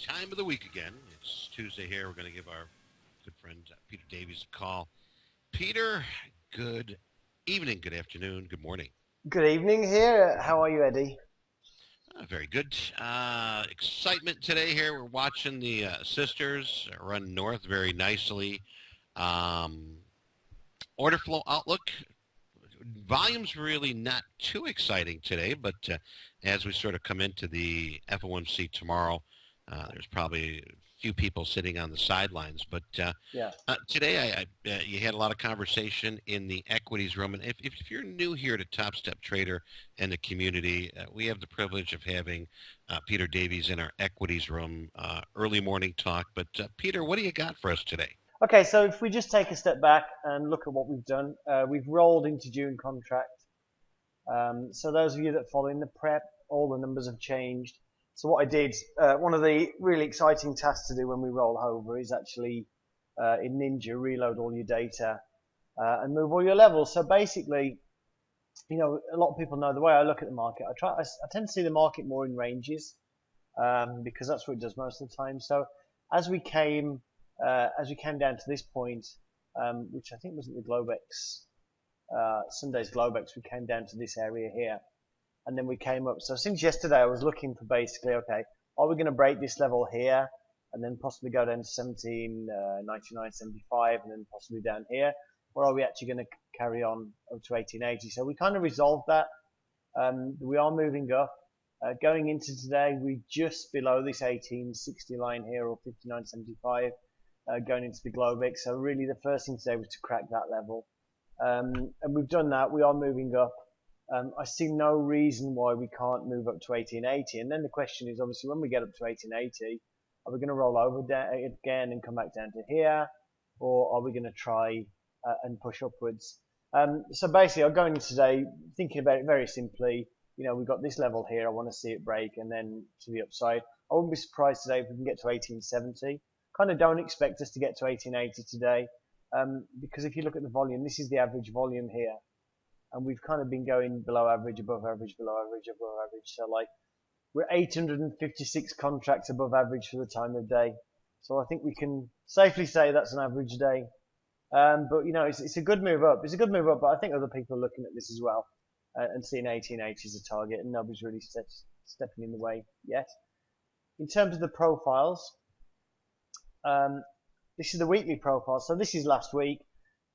time of the week again. It's Tuesday here. We're going to give our good friend Peter Davies a call. Peter, good evening, good afternoon, good morning. Good evening here. How are you, Eddie? Very good. Excitement today here. We're watching the sisters run north very nicely. Order flow outlook. Volume's really not too exciting today, but as we sort of come into the FOMC tomorrow, there's probably a few people sitting on the sidelines. But Yeah. today, you had a lot of conversation in the equities room. And if you're new here to Top Step Trader and the community, we have the privilege of having Peter Davies in our equities room, early morning talk. But Peter, what do you got for us today? Okay, so if we just take a step back and look at what we've done, we've rolled into June contract. So those of you that follow in the prep, all the numbers have changed. So what I did, one of the really exciting tasks to do when we roll over is actually in Ninja reload all your data and move all your levels. So basically, you know, a lot of people know the way I look at the market. I tend to see the market more in ranges because that's what it does most of the time. So as we came down to this point, which I think was at the Globex, Sunday's Globex, we came down to this area here, and then we came up. So since yesterday, I was looking for basically, okay, are we going to break this level here, and then possibly go down to 17.99.75, and then possibly down here, or are we actually going to carry on up to 18.80? So we kind of resolved that. We are moving up. Going into today, we're just below this 18.60 line here, or 59.75. Going into the Globex. So really the first thing today was to crack that level. And we've done that. We are moving up. I see no reason why we can't move up to 1880. And then the question is obviously when we get up to 1880, are we going to roll over again and come back down to here? Or are we going to try and push upwards? So basically I'm going today thinking about it very simply. You know, we've got this level here. I want to see it break and then to the upside. I wouldn't be surprised today if we can get to 1870. Kind of don't expect us to get to 1880 today because if you look at the volume, this is the average volume here, and we've kind of been going below average, above average, below average, above average. So like we're 856 contracts above average for the time of day. So I think we can safely say that's an average day. But you know, it's a good move up. It's a good move up, but I think other people are looking at this as well and seeing 1880 as a target, and nobody's really stepping in the way yet. In terms of the profiles. This is the weekly profile. So this is last week.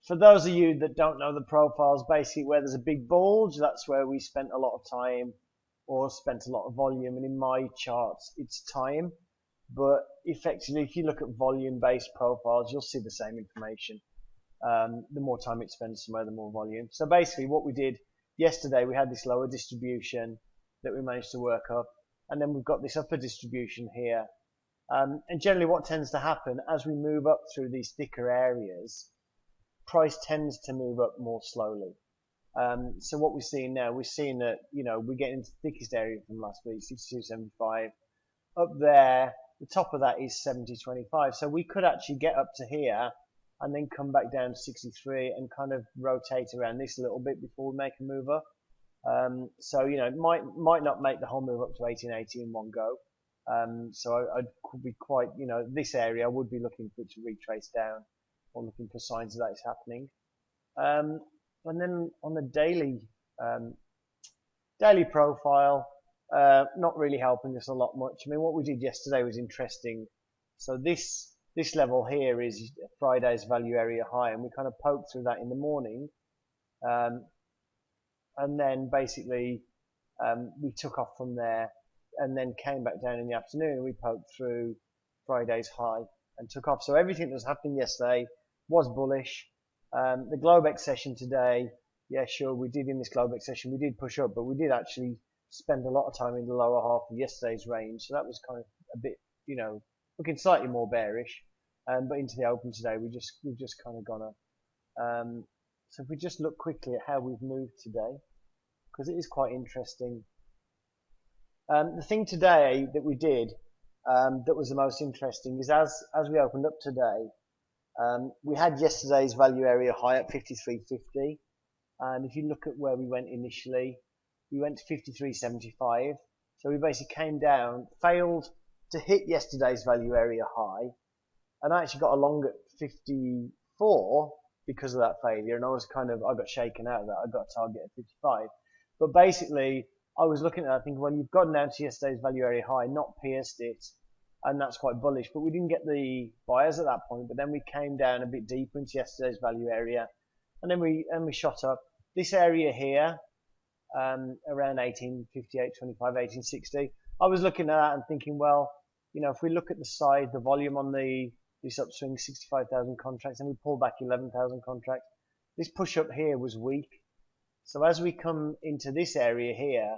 For those of you that don't know the profiles, basically where there's a big bulge, that's where we spent a lot of time or spent a lot of volume. And in my charts, it's time. But effectively, if you look at volume-based profiles, you'll see the same information. The more time it spends somewhere, the more volume. So basically what we did yesterday, we had this lower distribution that we managed to work up. And then we've got this upper distribution here. And generally what tends to happen as we move up through these thicker areas, price tends to move up more slowly. So what we're seeing now, we're seeing that, you know, we're getting into the thickest area from last week, 62.75. Up there, the top of that is 70.25. So we could actually get up to here and then come back down to 63 and kind of rotate around this a little bit before we make a move up. So, you know, it might not make the whole move up to 1880 in one go. So I could be quite, you know, this area I would be looking for it to retrace down or looking for signs that it's happening. And then on the daily profile, not really helping us a lot much. I mean, what we did yesterday was interesting. So this level here is Friday's value area high, and we kind of poked through that in the morning. And then basically, we took off from there. And then came back down in the afternoon and we poked through Friday's high and took off. So everything that was happening yesterday was bullish. The Globex session today, yeah, sure, we did in this Globex session, we did push up, but we did actually spend a lot of time in the lower half of yesterday's range. So that was kind of a bit, you know, looking slightly more bearish. But into the open today, we've just kind of gone up. So if we just look quickly at how we've moved today, because it is quite interesting. The thing today that we did that was the most interesting is as we opened up today, we had yesterday's value area high at 53.50, and if you look at where we went initially, we went to 53.75. So we basically came down, failed to hit yesterday's value area high, and I actually got a long at 54 because of that failure, and I got shaken out of that. I got a target at 55, but basically I was looking at that thinking, well, you've gotten down to yesterday's value area high, not pierced it, and that's quite bullish. But we didn't get the buyers at that point. But then we came down a bit deeper into yesterday's value area, and then we shot up. This area here, around 1858, 25, 1860. I was looking at that and thinking, well, if we look at the side, the volume on this upswing, 65,000 contracts, and we pull back 11,000 contracts. This push up here was weak. So as we come into this area here,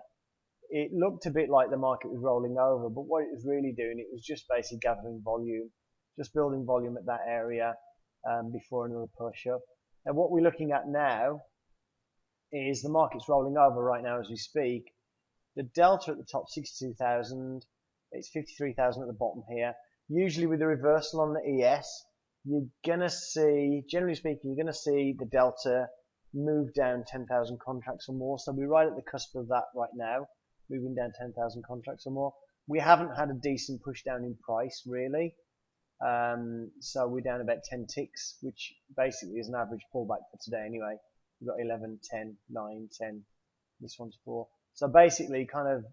it looked a bit like the market was rolling over, but what it was really doing, it was just basically gathering volume, just building volume at that area before another push up. And what we're looking at now is the market's rolling over right now as we speak. The delta at the top, 62,000. It's 53,000 at the bottom here. Usually with a reversal on the ES, you're going to see, generally speaking, you're going to see the delta move down 10,000 contracts or more. So we're right at the cusp of that right now, moving down 10,000 contracts or more. We haven't had a decent push down in price, really. So we're down about 10 ticks, which basically is an average pullback for today anyway. We've got 11, 10, 9, 10. This one's 4. So basically, kind of,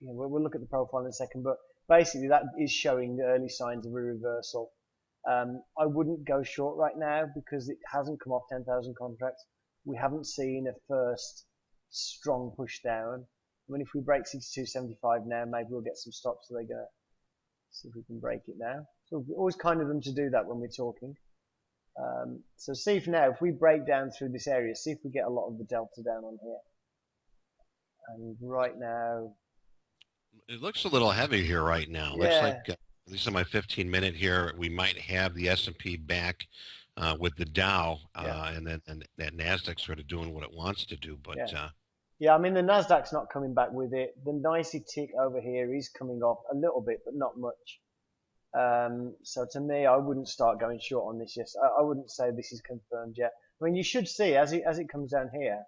we'll look at the profile in a second, but basically that is showing the early signs of a reversal. I wouldn't go short right now because it hasn't come off 10,000 contracts. We haven't seen a first strong push down. I mean, if we break 62.75 now, maybe we'll get some stops. So they're going to see if we can break it now. So we always kind of them to do that when we're talking. So see if now, if we break down through this area, see if we get a lot of the delta down on here. And right now, it looks a little heavy here right now. Yeah. Looks like, at least on my 15-minute here, we might have the S&P back with the Dow, and then that Nasdaq sort of doing what it wants to do. But yeah, I mean the Nasdaq's not coming back with it. The nicey tick over here is coming off a little bit, but not much. So to me, I wouldn't start going short on this yet. I wouldn't say this is confirmed yet. I mean, you should see as it comes down here,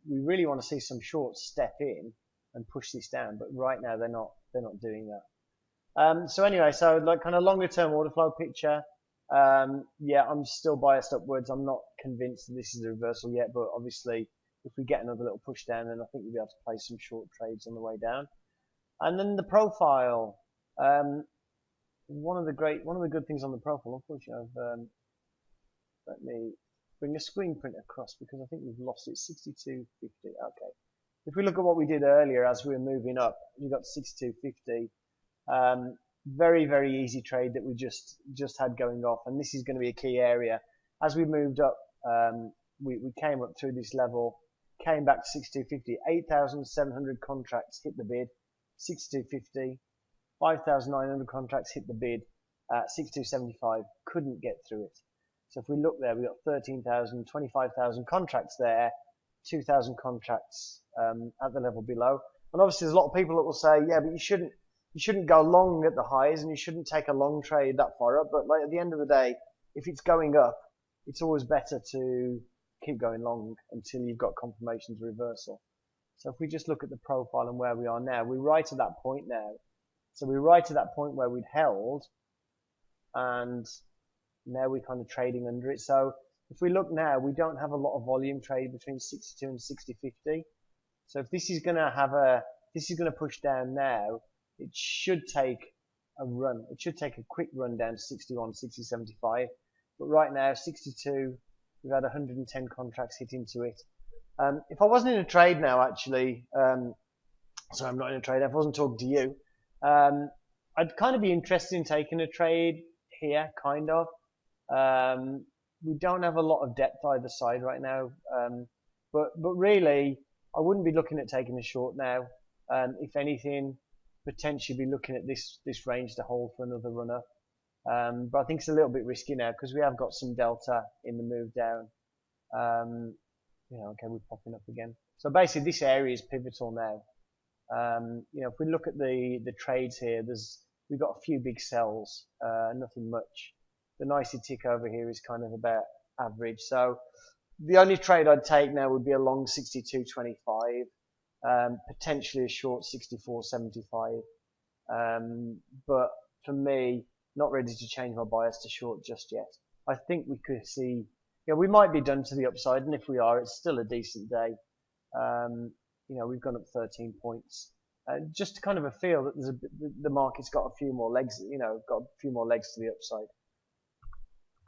we really want to see some shorts step in and push this down, but right now they're not doing that. So anyway, so like kind of longer term order flow picture. Yeah, I'm still biased upwards. I'm not convinced that this is a reversal yet, but obviously if we get another little push down, then I think we'll be able to play some short trades on the way down. And then the profile. One of the good things on the profile, unfortunately, let me bring a screen print across because I think we've lost it. 62.50. Okay. If we look at what we did earlier as we were moving up, we got 62.50. Very, very easy trade that we just had going off, and this is going to be a key area. As we moved up, we came up through this level, came back to 62.50. 8,700 contracts hit the bid. 62.50. 5,900 contracts hit the bid at 62.75. Couldn't get through it. So if we look there, we got 13,000, 25,000 contracts there, 2,000 contracts at the level below. And obviously, there's a lot of people that will say, yeah, but you shouldn't go long at the highs, and you shouldn't take a long trade that far up. But like at the end of the day, if it's going up, it's always better to keep going long until you've got confirmations of reversal. So if we just look at the profile and where we are now, we're right at that point now. So we're right at that point where we'd held, and now we're kind of trading under it. So if we look now, we don't have a lot of volume trade between 62 and 60.50. So if this is going to push down now, it should take a run. It should take a quick run down to 61, 60.75. But right now, 62, we've had 110 contracts hit into it. If I wasn't in a trade now, actually, sorry, I'm not in a trade. If I wasn't talking to you, I'd kind of be interested in taking a trade here, kind of. We don't have a lot of depth either side right now, but really, I wouldn't be looking at taking a short now. If anything, potentially be looking at this range to hold for another run up. But I think it's a little bit risky now because we have got some delta in the move down. Okay, we're popping up again. So basically, this area is pivotal now. If we look at the trades here, we've got a few big sells, nothing much. The nicey tick over here is kind of about average. So the only trade I'd take now would be a long 62.25, potentially a short 64.75. But for me, not ready to change my bias to short just yet. I think we could see, we might be done to the upside, and if we are, it's still a decent day. We've gone up 13 points. Just kind of a feel that the market's got a few more legs, got a few more legs to the upside.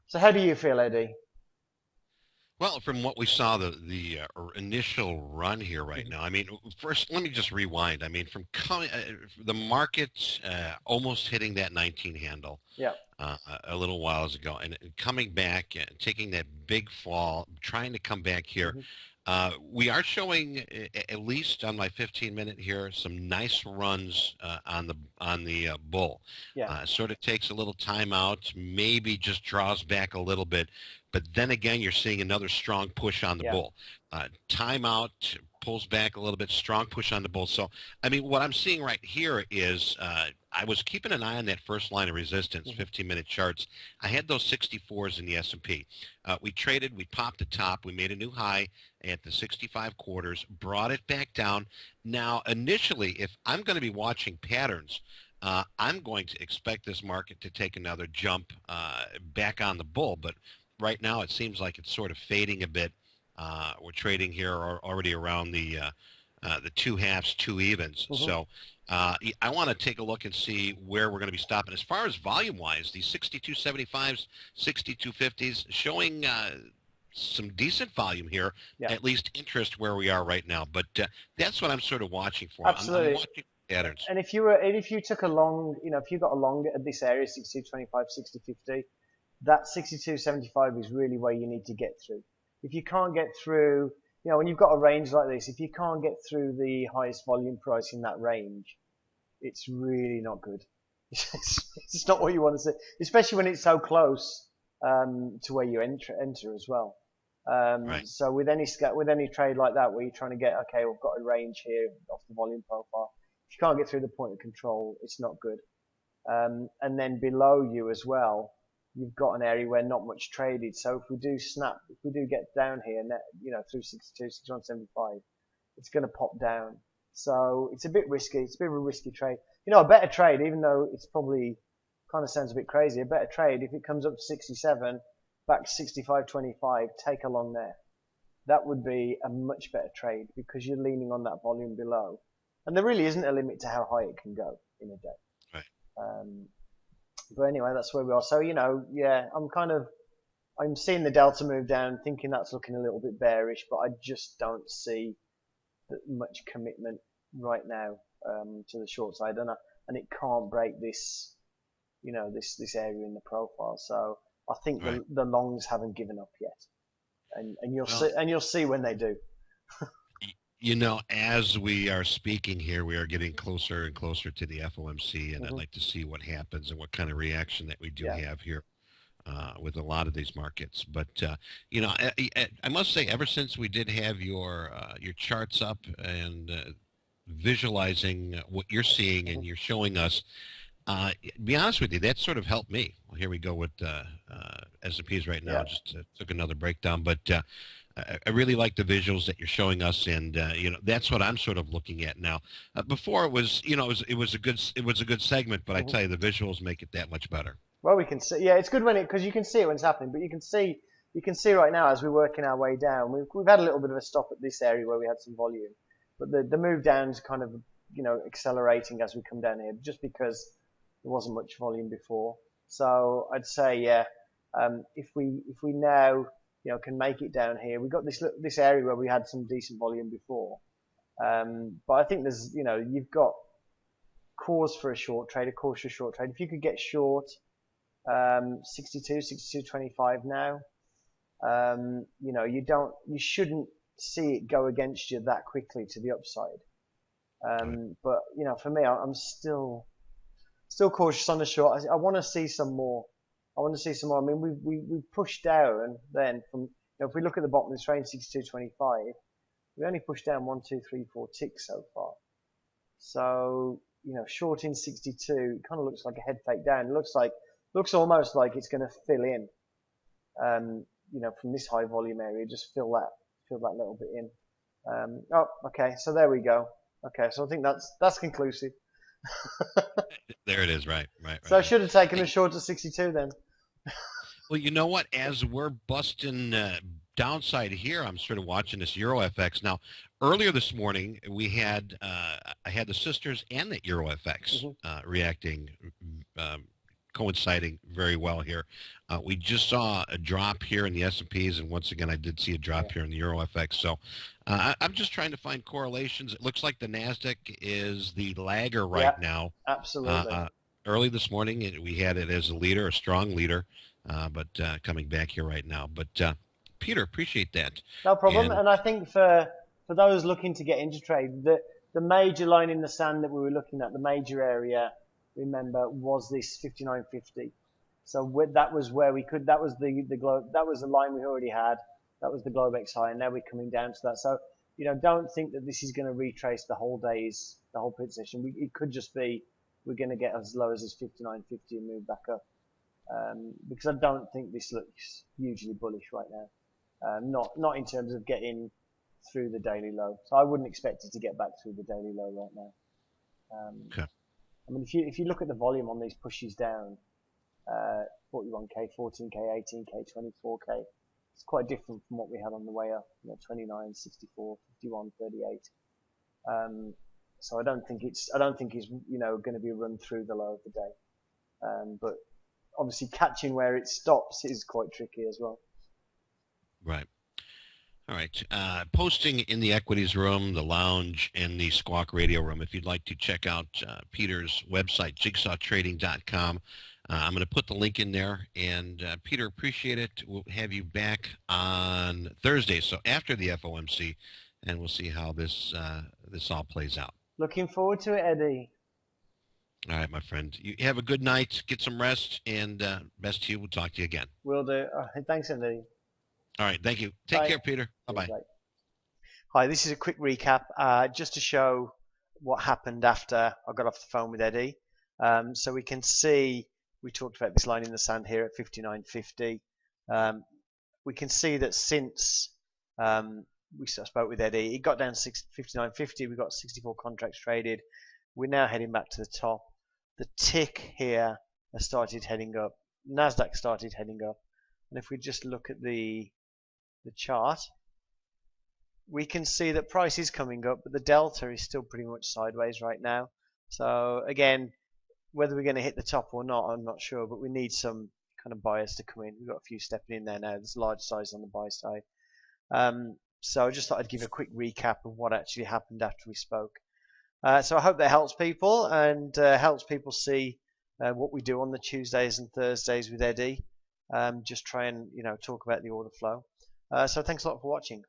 So how do you feel, Eddie? Well, from what we saw, the initial run here right Hmm. now. I mean, first, let me just rewind. I mean, from coming the market almost hitting that 19 handle Yeah. a little whiles ago, and coming back and taking that big fall, trying to come back here. Hmm. We are showing, at least on my 15-minute here, some nice runs on the bull. Yeah. Sort of takes a little time out, maybe just draws back a little bit, but then again, you're seeing another strong push on the Yeah. bull. Timeout, pulls back a little bit, strong push on the bull. So, I mean, what I'm seeing right here is I was keeping an eye on that first line of resistance, Hmm. 15-minute charts. I had those 64s in the S&P. We traded, we popped the top, we made a new high at the 65 quarters, brought it back down. Now, initially, if I'm going to be watching patterns, I'm going to expect this market to take another jump back on the bull, but right now it seems like it's sort of fading a bit. We're trading here already around the two halves, two evens. Hmm. So I want to take a look and see where we're going to be stopping. As far as volume-wise, these 62.75s, 62.50s showing some decent volume here, Yeah. at least interest where we are right now. But that's what I'm sort of watching for. I'm Absolutely. watching patterns. And if you took a long, if you got a long at this area, 62.25, 60.50, that 62.75 is really where you need to get through. If you can't get through, when you've got a range like this, if you can't get through the highest volume price in that range, it's really not good. It's not what you want to see, especially when it's so close to where you enter as well. Right, So with any trade like that, where you're trying to get, okay, we've got a range here off the volume profile. If you can't get through the point of control, it's not good. And then below you as well, you've got an area where not much traded. So if we do get down here, through 62, 61.75, it's going to pop down. So it's a bit risky. It's a bit of a risky trade. A better trade, even though it's probably kind of sounds a bit crazy, a better trade if it comes up to 67, back to 65.25, take a long there. That would be a much better trade because you're leaning on that volume below. And there really isn't a limit to how high it can go in a day. right. Um, but anyway, that's where we are. So, yeah, I'm seeing the delta move down, thinking that's looking a little bit bearish, but I just don't see much commitment right now to the short side, and it can't break this, this area in the profile. So I think Right. the longs haven't given up yet, and you'll Well, see when they do. as we are speaking here, we are getting closer and closer to the FOMC, and I'd Hmm. like to see what happens and what kind of reaction that we do Yeah. have here with a lot of these markets. But I must say, ever since we did have your charts up and visualizing what you're seeing Hmm. and you're showing us, to be honest with you, that sort of helped me. Well, here we go with S&Ps right now. Yeah. Just took another breakdown, but I really like the visuals that you're showing us, and that's what I'm sort of looking at now. Before it was, it was a good segment, but I Hmm. tell you, the visuals make it that much better. Well, we can see. Yeah, it's good because you can see it when it's happening, but you can see right now as we're working our way down. We've had a little bit of a stop at this area where we had some volume, but the move down's kind of accelerating as we come down here, just because there wasn't much volume before. So I'd say, yeah, if we now can make it down here, we've got this area where we had some decent volume before. But I think you've got cause for a short trade, a cause for a short trade. If you could get short 62, 62.25 now. You shouldn't see it go against you that quickly to the upside. Right. But for me, I'm still cautious on the short. I want to see some more. I want to see some more. I mean, we pushed down then from. If we look at the bottom of this range, 62.25, we only pushed down 1, 2, 3, 4 ticks so far. So short in 62, it kind of looks like a head fake down. It looks almost like it's going to fill in. From this high volume area, just fill that little bit in. Okay, so there we go. Okay, so I think that's conclusive. There it is. Right, right, So right, I right. should have taken a Hey, short to 62 then. well, you know what? As we're busting downside here, I'm sort of watching this Euro FX now. Earlier this morning, I had the sisters and the Euro FX Hmm. reacting, um, coinciding very well here. We just saw a drop here in the S&Ps, and once again, I did see a Yeah, drop here in the Euro FX. So I'm just trying to find correlations. It looks like the Nasdaq is the lagger yeah, right now. Uh, absolutely. uh, Early this morning, we had it as a leader, a strong leader, but coming back here right now. But Peter, appreciate that. No problem. And And I think for those looking to get into trade, the major line in the sand that we were looking at, the major area, remember, was this 59.50. So that was where we could. That was the globe. That was the line we already had. That was the Globex high, and now we're coming down to that. So don't think that this is going to retrace the whole position. It could just be we're going to get as low as this 59.50 and move back up. Because I don't think this looks hugely bullish right now. Not in terms of getting through the daily low. So I wouldn't expect it to get back through the daily low right now. okay, I mean, if you look at the volume on these pushes down, 41k, 14k, 18k, 24k, it's quite different from what we had on the way up. 29, 64, 51, 38. So I don't think it's going to be run through the low of the day. But obviously catching where it stops is quite tricky as well. right. All right. Posting in the equities room, the lounge, and the Squawk radio room. If you'd like to check out Peter's website, jigsawtrading.com, I'm going to put the link in there. And Peter, appreciate it. We'll have you back on Thursday, so after the FOMC, and we'll see how this all plays out. Looking forward to it, Eddie. All right, my friend. You have a good night. Get some rest, and best to you. We'll talk to you again. Will do. Thanks, Eddie. All right. Thank you. Take Bye. care, Peter. Bye Cheers, bye. bye. Hi, this is a quick recap just to show what happened after I got off the phone with Eddie. So we can see we talked about this line in the sand here at 59.50. Um, we can see that since we spoke with Eddie, it got down to 59.50. We got 64 contracts traded. We're now heading back to the top. The tick here has started heading up. Nasdaq started heading up, and if we just look at the chart, we can see that price is coming up, but the delta is still pretty much sideways right now. So again, whether we're going to hit the top or not, I'm not sure, but we need some kind of buyers to come in. We've got a few stepping in there now. There's large size on the buy side. So I just thought I'd give a quick recap of what actually happened after we spoke. So I hope that helps people and helps people see what we do on the Tuesdays and Thursdays with Eddie. Just try and talk about the order flow. So thanks a lot for watching.